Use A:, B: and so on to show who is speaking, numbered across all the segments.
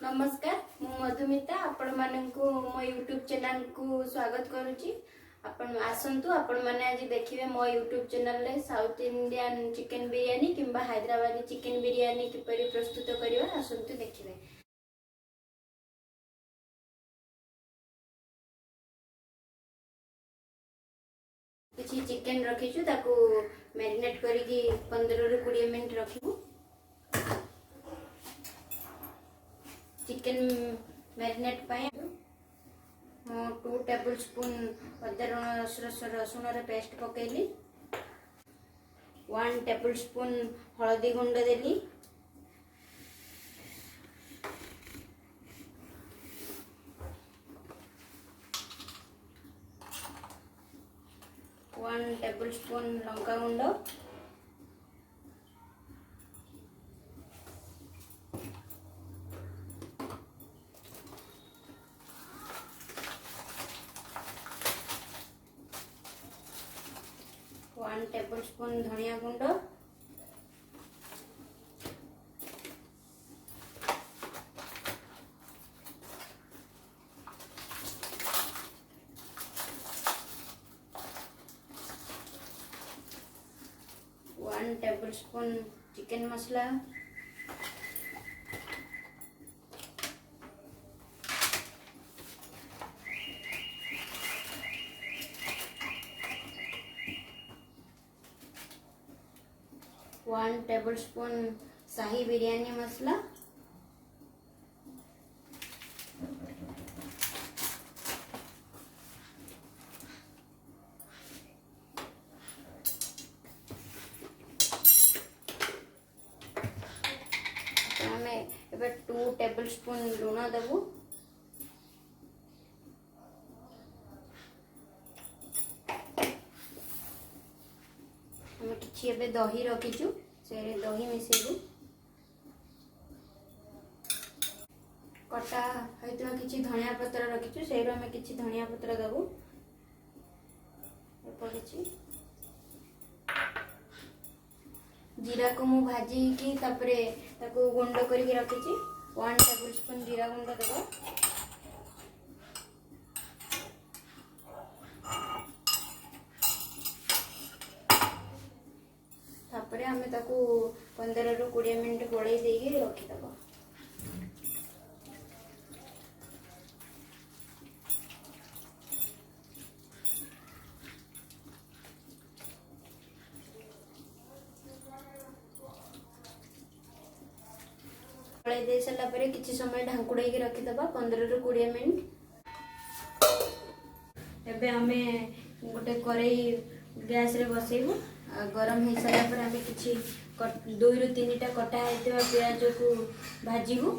A: नमस्कार मु मधुमिता आपण मानकु मो यूट्यूब चैनल को स्वागत करूची। आपण आसंतु आपण माने आज देखिबे मो यूट्यूब चैनल रे साउथ इंडियन चिकन बिरयानी किंबा हैदराबादी चिकन बिरयानी किपरि प्रस्तुत करिवा आसंतु देखिबे। किछि चिकन रखिछु ताको मैरिनेट करिकि 15 रु 20 मिनिट रखिबु। चिकन मैरिनेट पाए 2 टेबल स्पून अदा रसुण पेस्ट पकेली। 1 टेबल स्पून हळदी गुंड देली। 1 टेबल स्पून लंका गुंड, 1 टेबल स्पून धनिया गुंड, 1 टेबल स्पून चिकन मसाला, 1 टेबल स्पून शाही बिरयानी मसाला, हमें 2 टेबल स्पून लुण देबू। हमें किछि एबे दही रखिछु से दही मिसेबू। कटा होइतवा किछि धनिया पत्र रखिछु से हमें किछि धनिया पत्र देबू। किछि जीरा को मु भाजी की तापरे ताको गुंड करके रखिछि। 1 टेबल स्पून जीरा गुंड देबो। तापरे हमें ताको 15 रु 20 मिनिट गोळै देगी रखि देबो। गोळै दे सला परे किछि समय ढांकुड़ै के रखि देबा 15 रु 20 मिनिट। एबे हमें गोटे कढ़ाई गैस रे बसेबू। गरम हो सारा पर हमें किछि 2 रु 3 टा कटा हेतबा प्याज को भाजीबू।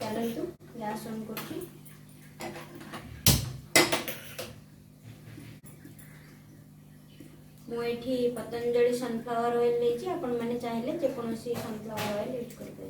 A: चलंतु गैस ऑन करछि। मु एठी पतंजलि सनफ्लावर ऑयल लेछि। आपण माने चाहिले जे कोनोसी सनफ्लावर ऑयल यूज करबे।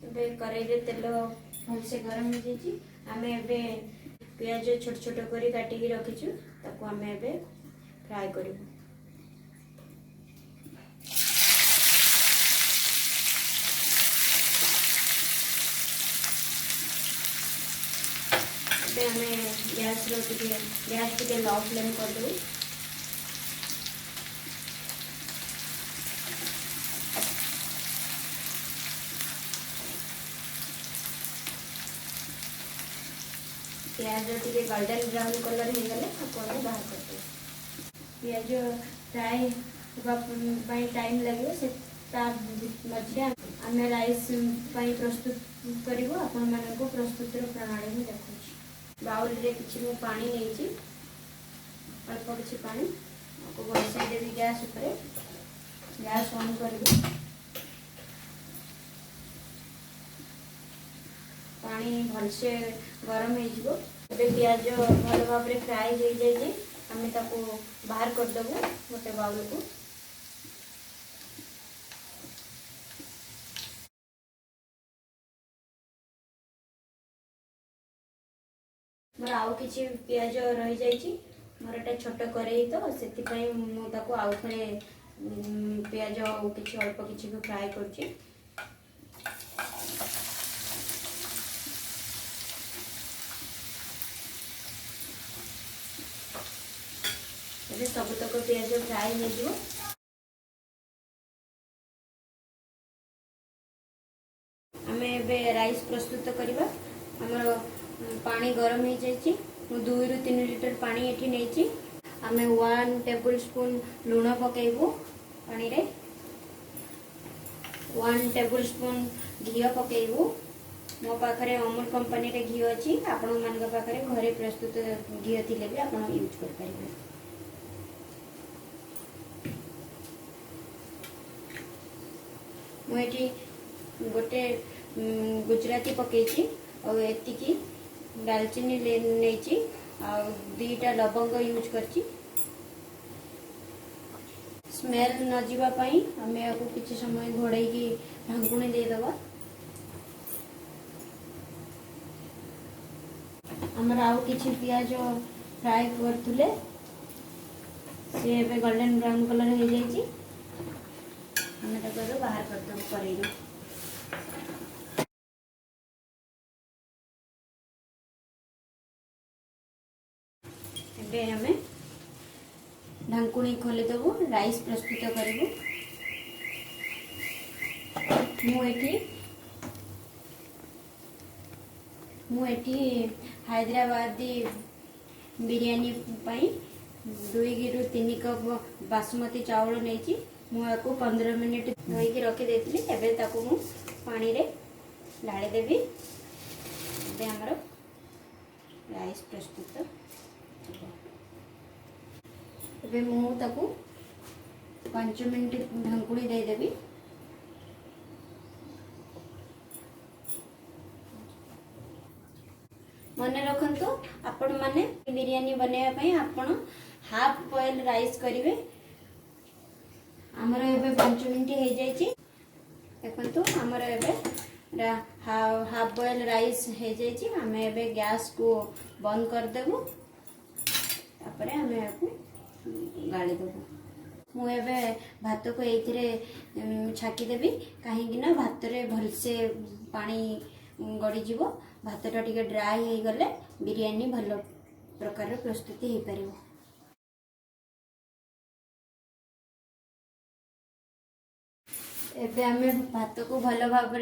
A: एबे कढ़ाई रे तेल भल से गरम हो जेछि। हमें एबे प्याज छोट छोट करी काटी की रखिछु ताको हमें एबे फ्राई करबो। एबे हमें गैस टिके लो फ्लेम कर दो। प्याज टिके गोल्डन ब्राउन कलर हो गले अपन बाहर कर दो। प्याज फ्राई होगा टाइम लगे से मझे आम राइस प्रस्तुत करूँ। आपण मान को प्रस्तुत प्रणाली में देखुची। बाउल रे किछि मु पानी नहीं अल्प किछि पानी आपको बसाई देवी गैस ऊपर। गैस ऑन कर दो। पानी भल से गरम हो प्याज भल भाव में फ्राई हो जाए आम ताको बाहर कर देबू गोटे बाउल को। मोर आउ किछि प्याज रही जाइछि। मोर एटा छोट करेई तो सेति पई मु ताको आउ थरे पियाज किसी अल्प किसी भी फ्राए करछि। सबतक पियाज फ्राए हो आमे एबे राइस प्रस्तुत करवा। हमर पानी गरम हो जाइए। 2 ରୁ 3 लिटर पानी एठी नेछि। आमे 1 टेबल स्पून लूण पकेबू पानी रे। 1 टेबल स्पून घी पकेबू। मो पाखरे अमूल कंपनी रे घी अछि। आपण मान पाखरे घरे प्रस्तुत घी थिले भी आपण यूज कर परिबे। मु एठी गोटे गुजराती पकईची और एतिकी दालचीनी नहीं और 2टा लवंग यूज करची। स्मेल न जीवा पाई हमें आपको किसी समय घोड़े की ढांकुणी दे दबा। हमर आउ किछि पियाज फ्राई करथुले से एबे गोल्डन ब्राउन कलर हो जाइए। हमें तक बाहर कर दो करेगा। हमें ढांकुणी खोली देबू राइस प्रस्तुत करूँ। मुझे हैदराबादी बिरयानी 2 ରୁ 3 कप बासमती चावल नहीं मुझे 15 मिनिट धोईकी रखी देती। एबे ताकू मु पानी रे ढाली देवी। एबे हमर राइस प्रस्तुत। एबे मु ताकू 5 मिनिट ढांकुणी दे देवी। मन रखंतु आपण माने बिरयानी बनाया पई आपण हाफ बॉयल राइस करिवे। हमर एबे 5 मिनिट हो जाइए। देखंतु हमर एबे हाफ बॉयल राइस हो जाइए। आम एबे गैस को बंद कर देबू। तापरे हमें आपको गाड़ी देबू। मु एबे भात को एथिरे छाकी देबी कहीं ना भात रे भलसे पानी गड़ी जीवो। भातटा टिके ड्राई हो गले बिरयानी भल प्रकार प्रस्तुति हो पारिबो। एबे आमे भात को भल भाव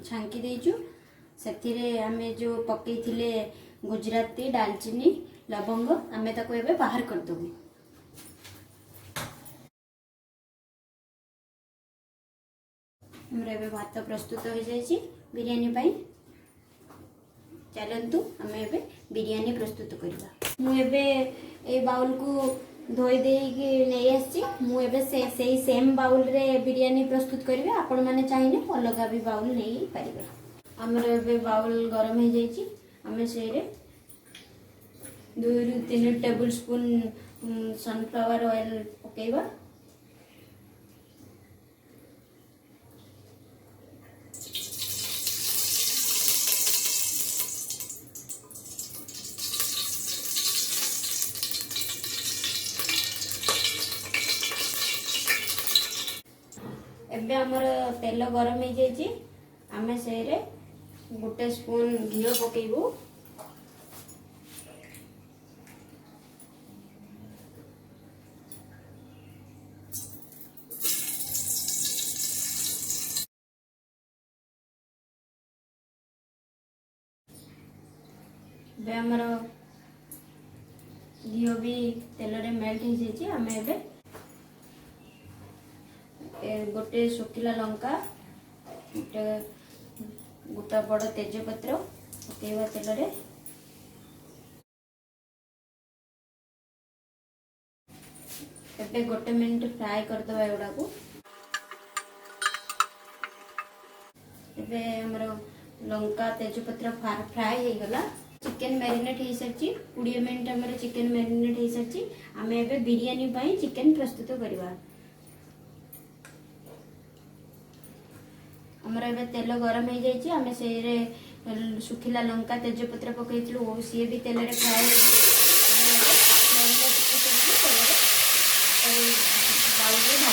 A: छांकी देचु। से आमे जो पकई थिले गुजराती दालचीनी लवंग आमे ताको एबे बाहर कर देबू। हमर एबे भात प्रस्तुत हो जाइए बिरयानी पाई। चलंतु आमे एबे बिरयानी प्रस्तुत करबा। मु एबे ए बाउल को धोई देकी नहीं आसी। मु एबे से सेम बाउल रे बिरयानी प्रस्तुत करबे। आपण माने चाहिए अलग भी बाउल नहीं पारिबे। हमर एबे बाउल गरम हो जाइए। आमे से रे 2 ରୁ 3 टेबल स्पून सनफ्लावर ऑयल पकेबा। एबे हमर तेल गरम हो जाइए। आमे से रे 1 स्पून घी पकेबू। एबे हमर घी भी तेल रे मेल्ट हो जाइए। आमे एबे गोटे सुखिला लंका गोटे गोटा बड़ तेजपत्र पकेवा तेल रे। एबे 1 मिनिट फ्राए कर दबा एगुडा को। एबे हमर लंका तेजपत्र फ्राए हो गला। चिकन मैरिनेट हो सारी 20 मिनिट हमर चिकन मैरिनेट हो सारी। आमे एबे बिरयानी पाई चिकन प्रस्तुत करबा। हमर एबे तेल गरम हो जाइए। आमे से रे सुखिला लंका तेजपत्र पकईलु सी भी तेल रे फ्राए बाउल रे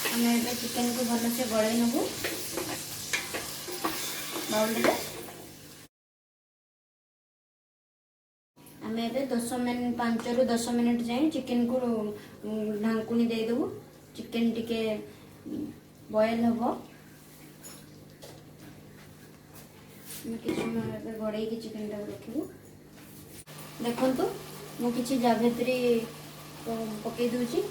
A: आम ए चिकेन को भलसे गलई नबू बाउल रे। आम ए 5 ରୁ 10 मिनट जाए चिकेन को ढांकुणी देदेबू। चिकेन टिके बॉयल हम कि समय गड़े चिकेन टाक रखू। देखु मुझे जावेत्री पकई दूची।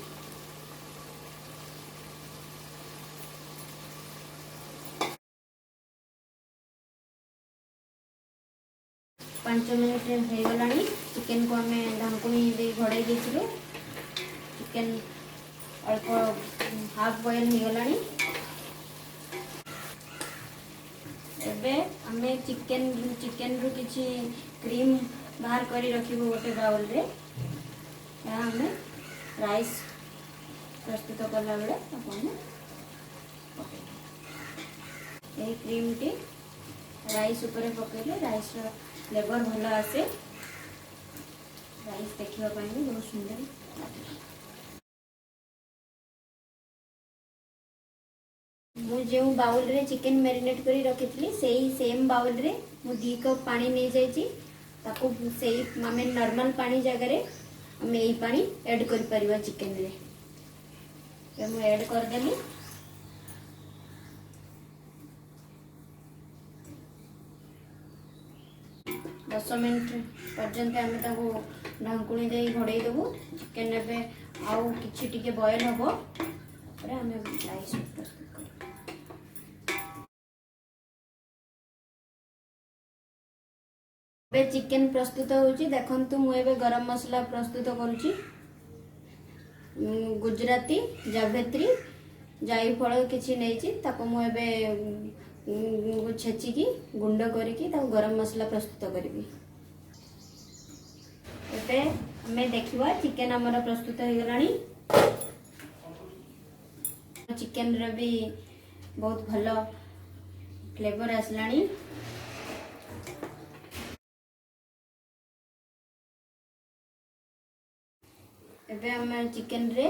A: 5 मिनट हो गला। चिकेन को आम ढांकुणी दे घड़े देलु। चिकेन अल्प हाफ बॉयल हो गला। एबे आमे चिकेन रु किछि क्रीम बाहर करी रखिबो गोटे बाउल रे। या हमें राइस प्रस्तुत करला बेले अपन ए क्रीम टी राइस ऊपर पकेले राइस रो फ्लेवर भल आसे। राइस देखिबा पई भी बहुत सुंदर लागे। मु जो बाउल रे चिकेन मैरिनेट करी रखी सेही सेम बाउल रे मु 2 कप पानी नहीं जाइए। ताको सेही आमे नॉर्मल पानी जगह रे आमे एही पानी ऐड करि परिबा चिकेन रे। तो मु ऐड कर देली। 10 मिनट पर्यंत आमे ताको ढांकुणी दे घोड़े देबू। चिकेन एबे आउ किछि टिके बॉयल हबो रे आमे राइस प्रस्तुत कर। चिकेन प्रस्तुत होची। देखंतु मु एबे गरम मसला प्रस्तुत करूची। गुजराती जावेत्री जाई फल किछि नेची ताको मु एबे छेची की गुंड करिकी ताको गरम मसला प्रस्तुत करबी। एबे हमें देखिबा चिकेन हमर प्रस्तुत हो गलानी। चिकेन रे भी बहुत भलो फ्लेवर आसलानी। एबे हम चिकेन रे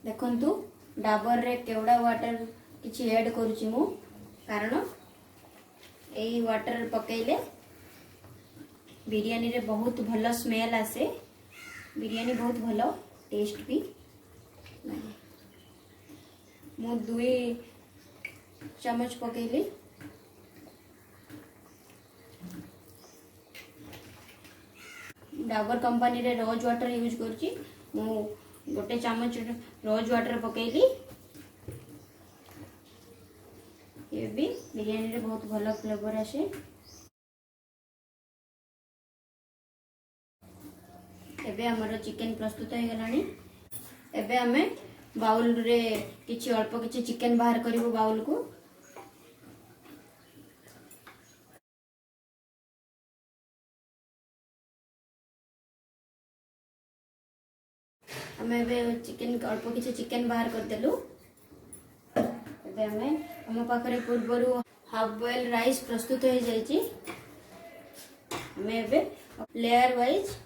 A: देखंतु डाबर रे केवड़ा वाटर किछि ऐड करूची मु। कारण एई वाटर पकेइले बिरयानी रे बहुत भलो स्मेल आसे। बिरयानी बहुत भलो टेस्ट भी लागे। मु 2 चम्मच पकेइली। डाबर कंपनी रे रोज वाटर यूज करूची। मु गोटे चम्मच रोज वाटर पकेइली। ये भी बिरयानी रे बहुत भलो फ्लेवर आसे। एबे हमर चिकेन प्रस्तुत हो गलानी। एबे हमें बाउल रे किछि अल्प किछि चिकेन बाहर करिवो बाउल को। हमें एबे चिकेन अल्प किछि चिकेन बाहर कर देलु। एबे हमें हम पाखरे पूर्वरु हाफ बॉयल राइस प्रस्तुत हो जाइछि। हमें एबे लेयर वाइज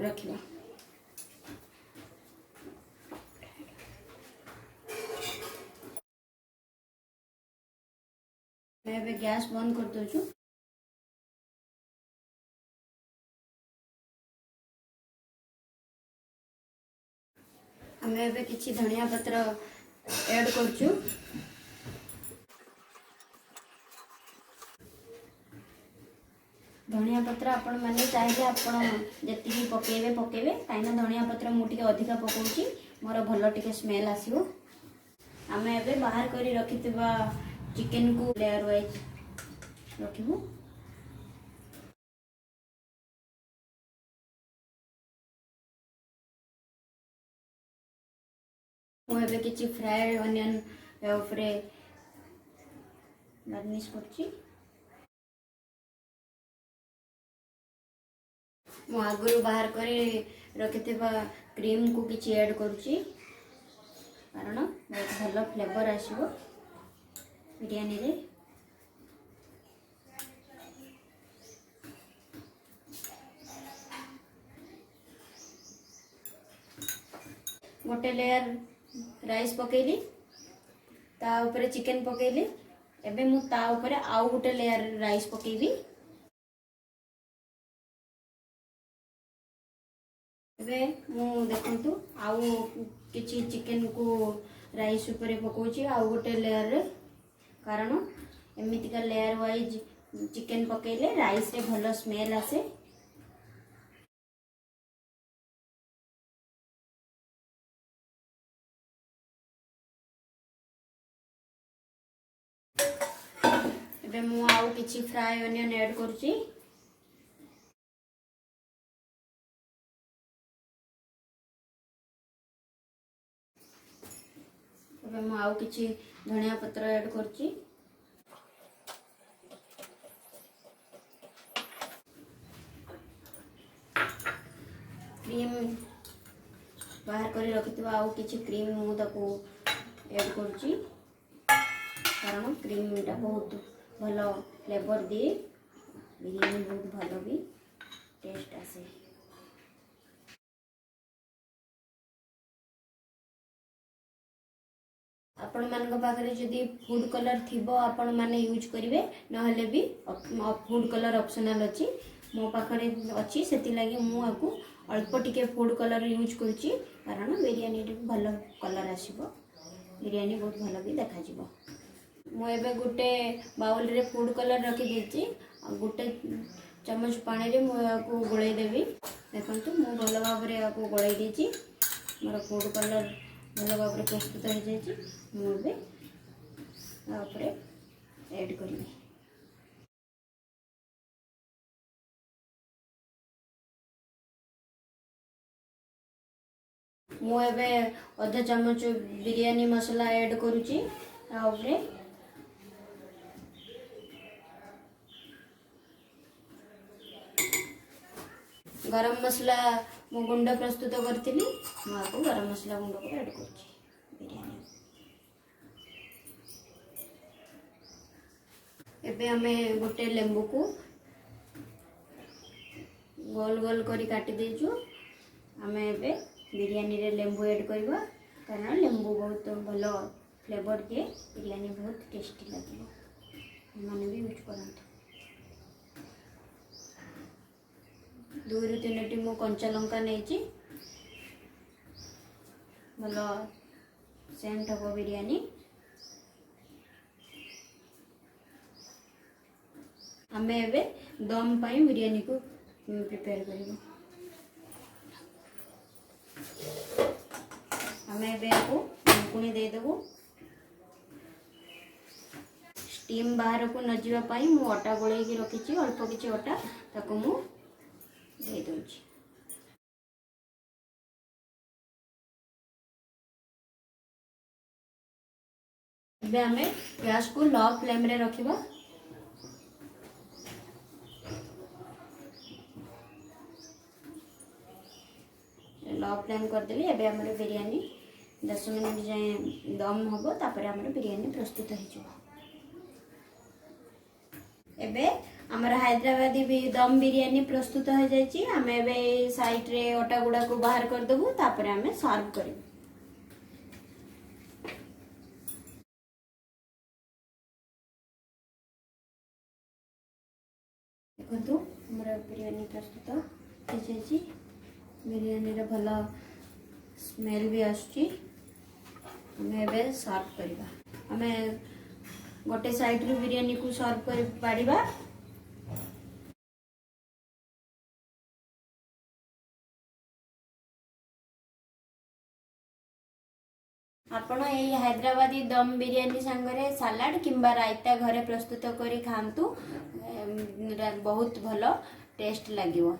A: रखिबा। मैं एबे गैस बंद कर दोछु। हमें एबे किछि धनिया पत्र ऐड करछु। धनिया पत्र आपण माने चाहिए आपण जति पकेबे काइना धनिया पत्र मु टिके अधिका पकाउची मोर भलो टिके स्मेल आसीबो। हमें एबे बाहर करी रखितबा चिकेन को लेयर वाइज रखिबो। मु एबे किछि फ्राइड ऑनियन ऊपरे गार्निश करछि। मु आगुरु बाहर करी रखितबा क्रीम को किछि ऐड करूछि। कारण बहुत भलो फ्लेवर आसीबो बिरयानी रे। गोटे लेयर राइस पकेली ता ऊपर चिकन पकेली एबे मु ता ऊपर आउ गोटे लेयर राइस पकेबी एबे मु देखंतु आउ किछि चिकन को राइस ऊपर पकोची आउ गोटे लेयर रे कारण एमितिका लेयर वाइज चिकन पकेले राइस रे भलो स्मेल आसे एबे मु आउ किछि फ्राई ऑनियन ऐड करूची एबे मु आउ किछि धनिया पत्र ऐड करूची क्रीम बाहर कर रखिथिबा आउ किछि क्रीम मु ताको ऐड करूची कारण क्रीम टा बहुत भलो फ्लेवर दिए बिरयानी बहुत भलो भी टेस्ट आसे आपण मान पाखे जदि फूड कलर थिबो आपण माने यूज करिवे नहले भी फूड कलर ऑप्शनल अछि मो पाखे अछि सेति लागि मु आकु अल्प टिके फूड कलर यूज करूची कारण बिरयानी रे भलो कलर आसीबो बिरयानी बहुत भलो भी देखा जिवो मु एबे गुटे बाउल रे फूड कलर रखी देची गुटे चम्मच पानी रे मु आकु गोळै देबी देखंतु मु भलो भाव रे आकु गोळै देची मोर फूड कलर भलो भाव रे प्रस्तुत हो जायछि मु एबे तापरे ऐड करबी मु एबे आधा चम्मच बिरयानी मसाला ऐड करूची तापरे गरम मसला मु गुंड प्रस्तुत करथिली मु गरम मसला गुंड को ऐड करछि बिरयानी एबे हमें गोटे लेंबू को गोल गोल करी काटी देजु हमें एबे बिरयानी रे लेंबू ऐड करबा कारण लेंबू बहुत भलो फ्लेवर दिए बिरयानी बहुत टेस्टी लगे माने भी यूज करंत 2 रु 3 टी मु कंचा लंका नेची भलो सेंट हो बिरयानी हमें एबे दम पाई बिरयानी को प्रिपेयर करिबो हमें एबे को ढंकुनी दे देबो स्टीम बाहर को न जीवा पाई मु आटा गोळै की रखिची अल्प किछि आटा ताको मु दे दोची एबे हमें गैस को लो फ्लेम रे रखिबा लो फ्लेम कर देली एबे हमर बिरयानी 10 मिनट जाए दम होबो तापर हमर बिरयानी प्रस्तुत हो जिवो एबे हमर हैदराबादी भी दम बिरयानी प्रस्तुत हो जायछि हमें एबे साइड रे ओटा गुडा को बाहर कर देबो तापर हमें सर्व करिबो देखो हमर बिरयानी प्रस्तुत हो जायछि बिरयानी रे भला स्मेल भी आछी हमें एबे सर्व करिबा हमें गोटे साइड रे बिरयानी को सर्व कर पाड़िबा आपण ए हैदराबादी दम बिरयानी संगरे सलाड किंबा रायता घरे प्रस्तुत करी खांतु बहुत भलो टेस्ट लागिवो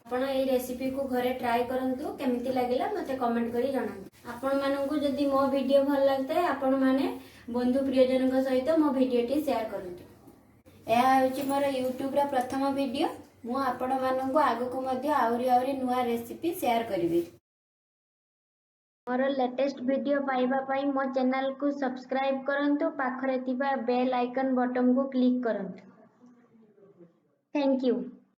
A: आपण ए रेसिपी को घरे ट्राई करंतु केमिति लागिला मते कमेंट करी जणांतु आपण माननकु जदी मो वीडियो भल लागतै आपण माने बंधु प्रियजन सहित मो वीडियो शेयर करंतु एहा होची मोर YouTube रा प्रथम वीडियो मु आपण माननकु आगु को मध्ये आउरी आउरी नुवा रेसिपी शेयर करबी मोर लेटेस्ट वीडियो पाइबा पाई मो चैनल को सब्सक्राइब करंतु पाखरे थिबा बेल आइकन बटन को क्लिक करंतु थैंक यू।